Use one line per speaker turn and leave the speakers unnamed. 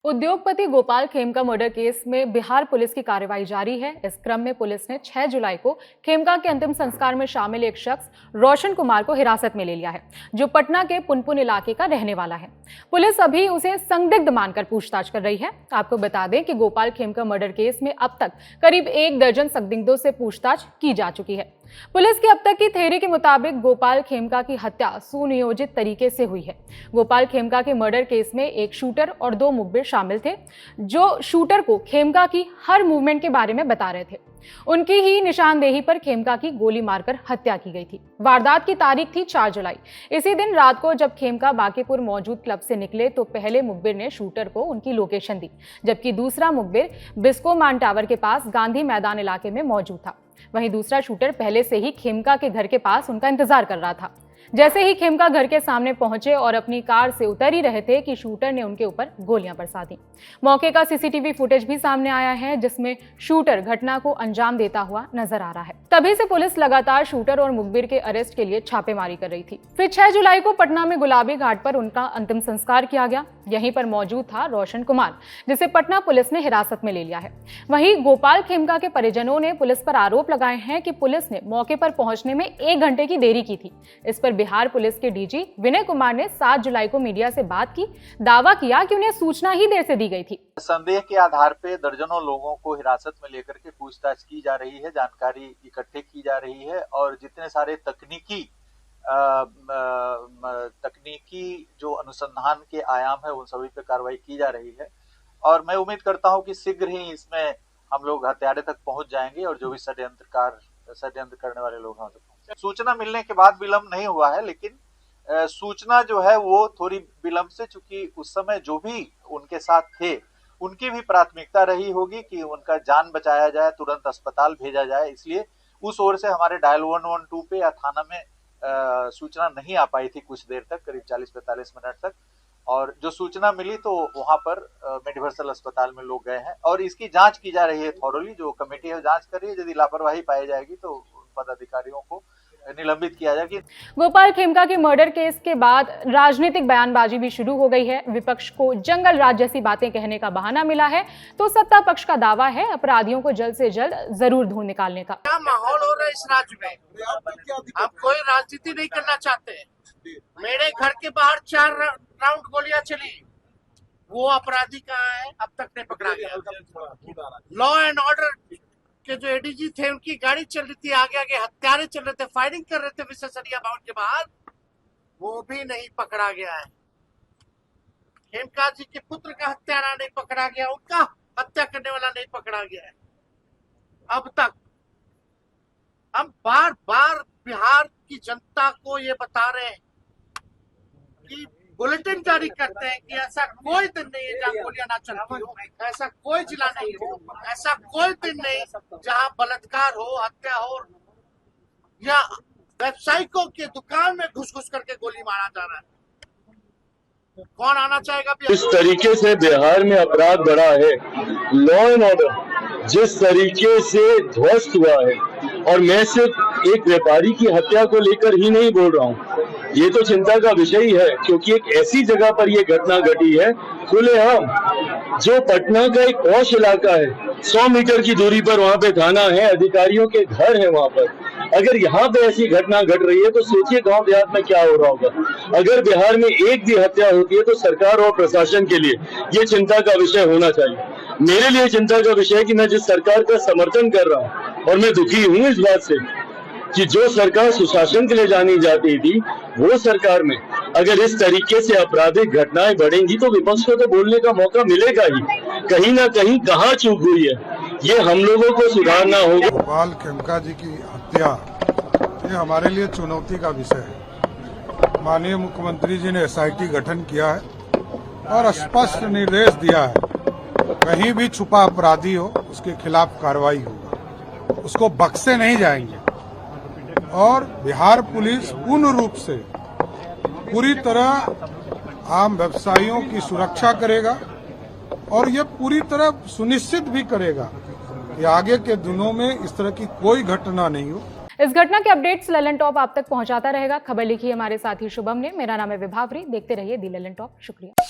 उद्योगपति Gopal Khemka murder case में Bihar police की कार्रवाई जारी है। इस क्रम में पुलिस ने 6 जुलाई को खेमका के अंतिम संस्कार में शामिल एक शख्स रोशन कुमार को हिरासत में ले लिया है, जो पटना के पुनपुन इलाके का रहने वाला है। पुलिस अभी उसे संदिग्ध मानकर पूछताछ कर रही है। आपको बता दें कि गोपाल खेमका मर्डर केस में अब तक करीब 1 दर्जन संदिग्धों से पूछताछ की जा चुकी है। पुलिस की अब तक की थ्योरी के मुताबिक गोपाल खेमका की हत्या सुनियोजित तरीके से हुई है। गोपाल खेमका के मर्डर केस में एक शूटर और 2 मुखबिर शामिल थे, जो शूटर को खेमका की हर मूवमेंट के बारे में बता रहे थे। उनकी ही निशानदेही पर खेमका की गोली मारकर हत्या की गई थी। वारदात की तारीख थी 4 जुलाई। इसी दिन रात को जब खेमका बांकीपुर मौजूद क्लब से निकले तो पहले मुखबिर ने शूटर को उनकी लोकेशन दी, जबकि दूसरा मुखबिर बिस्को मान टावर के पास गांधी मैदान इलाके में मौजूद था। वहीं दूसरा शूटर पहले से ही खेमका के घर के पास उनका इंतजार कर रहा था। जैसे ही खेमका घर के सामने पहुंचे और अपनी कार से उतर ही रहे थे कि शूटर ने उनके ऊपर गोलियां बरसा दी। मौके का सीसीटीवी फुटेज भी सामने आया है, जिसमें शूटर घटना को अंजाम देता हुआ नजर आ रहा है। तभी से पुलिस लगातार शूटर और मुखबिर के अरेस्ट के लिए छापेमारी कर रही थी। फिर 6 जुलाई को पटना में गुलाबी घाट पर उनका अंतिम संस्कार किया गया। यहीं पर मौजूद था रोशन कुमार, जिसे पटना पुलिस ने हिरासत में ले लिया है। वहीं गोपाल खेमका के परिजनों ने पुलिस पर आरोप लगाए हैं कि पुलिस ने मौके पर पहुंचने में 1 घंटे की देरी की थी। इस पर बिहार पुलिस के डीजी विनय कुमार ने 7 जुलाई को मीडिया से बात की, दावा किया कि उन्हें सूचना ही देर से दी गई थी।
संदेह के आधार पे दर्जनों लोगों को हिरासत में लेकर के पूछताछ की जा रही है, जानकारी इकट्ठे की जा रही है और जितने सारे तकनीकी जो अनुसंधान के आयाम है उन सभी पे कार्रवाई की जा रही है। और मैं उम्मीद करता हूं कि शीघ्र ही इसमें हम लोग हत्यारे तक पहुंच जाएंगे और जो भी षड्यंत्र करने वाले लोग हैं तक पहुंच। सूचना मिलने के बाद विलंब नहीं हुआ है, लेकिन सूचना जो है वो थोड़ी विलंब से, चूंकि उस समय जो भी उनके साथ थे उनकी भी प्राथमिकता रही होगी कि उनका जान बचाया जाए, तुरंत अस्पताल भेजा जाए। इसलिए उस ओर से हमारे डायल 112 पे या थाना में सूचना नहीं आ पाई थी कुछ देर तक, करीब 40-45 मिनट तक। और जो सूचना मिली तो वहां पर मेडिवर्सल अस्पताल में लोग गए हैं और इसकी जांच की जा रही है थॉरोली। जो कमेटी है जांच कर रही है, यदि लापरवाही पाई जाएगी तो पदाधिकारियों को निलंबित किया जाएगा।
गोपाल खेमका के मर्डर केस के बाद राजनीतिक बयानबाजी भी शुरू हो गई है। विपक्ष को जंगल राज जैसी बातें कहने का बहाना मिला है, तो सत्ता पक्ष का दावा है अपराधियों को जल्द से जल्द जरूर ढूंढ निकालने का।
क्या माहौल हो रहा है इस राज्य में? आप कोई राजनीति नहीं करना चाहते। मेरे घर के बाहर 4 राउंड गोलियां चली, वो अपराधी कहाँ है? अब तक नहीं पकड़ा गया। लॉ एंड ऑर्डर के जो एडीजी थे उनकी गाड़ी चल रही थी, आगे आगे हत्यारे चल रहे थे, फायरिंग कर रहे थे विश्वसनीय भवन के बाहर, वो भी नहीं पकड़ा गया है। खेमका जी के पुत्र का हत्यारा नहीं पकड़ा गया, उनका हत्या करने वाला नहीं पकड़ा गया है अब तक। हम बार बार बिहार की जनता को ये बता रहे हैं कि बुलेटिन जारी करते हैं कि ऐसा कोई दिन नहीं है जहाँ गोलियां ना चलती हो, ऐसा कोई जिला नहीं हो, ऐसा कोई दिन नहीं जहाँ बलात्कार हो, हत्या हो या व्यवसायिकों की दुकान में घुस करके गोली मारा जा रहा है। कौन आना चाहेगा?
इस तरीके से बिहार में अपराध बढ़ा है, लॉ एंड ऑर्डर जिस तरीके से ध्वस्त हुआ है, और मैं सिर्फ एक व्यापारी की हत्या को लेकर ही नहीं बोल रहा हूँ, ये तो चिंता का विषय ही है, क्योंकि एक ऐसी जगह पर ये घटना घटी है खुलेआम, जो पटना का एक पॉश इलाका है, 100 मीटर की दूरी पर वहाँ पे थाना है, अधिकारियों के घर है वहाँ पर। अगर यहाँ पे ऐसी घटना घट रही है तो सोचिए गांव देहात में क्या हो रहा होगा। अगर बिहार में एक भी हत्या होती है तो सरकार और प्रशासन के लिए ये चिंता का विषय होना चाहिए। मेरे लिए चिंता का विषय है कि मैं जिस सरकार का समर्थन कर रहा हूँ, और मैं दुखी हूँ इस बात से कि जो सरकार सुशासन के लिए जानी जाती थी, वो सरकार में अगर इस तरीके से आपराधिक घटनाएं बढ़ेंगी तो विपक्ष को तो बोलने का मौका मिलेगा ही। कहीं ना कहीं कहाँ चूक हुई है, ये हम लोगों को सुधारना होगा।
गोपाल खेमका जी की हत्या ये हमारे लिए चुनौती का विषय है। माननीय मुख्यमंत्री जी ने SIT गठन किया है और स्पष्ट निर्देश दिया है, कहीं भी छुपा अपराधी हो उसके खिलाफ कार्रवाई होगा, उसको बख्शे नहीं जाएंगे। और बिहार पुलिस पूर्ण रूप से पूरी तरह आम व्यवसायियों की सुरक्षा करेगा और ये पूरी तरह सुनिश्चित भी करेगा कि आगे के दिनों में इस तरह की कोई घटना नहीं हो।
इस घटना के अपडेट्स ललन टॉप आप तक पहुंचाता रहेगा। खबर लिखी हमारे साथी शुभम ने। मेरा नाम है विभावरी। देखते रहिए दी ललन टॉप। शुक्रिया।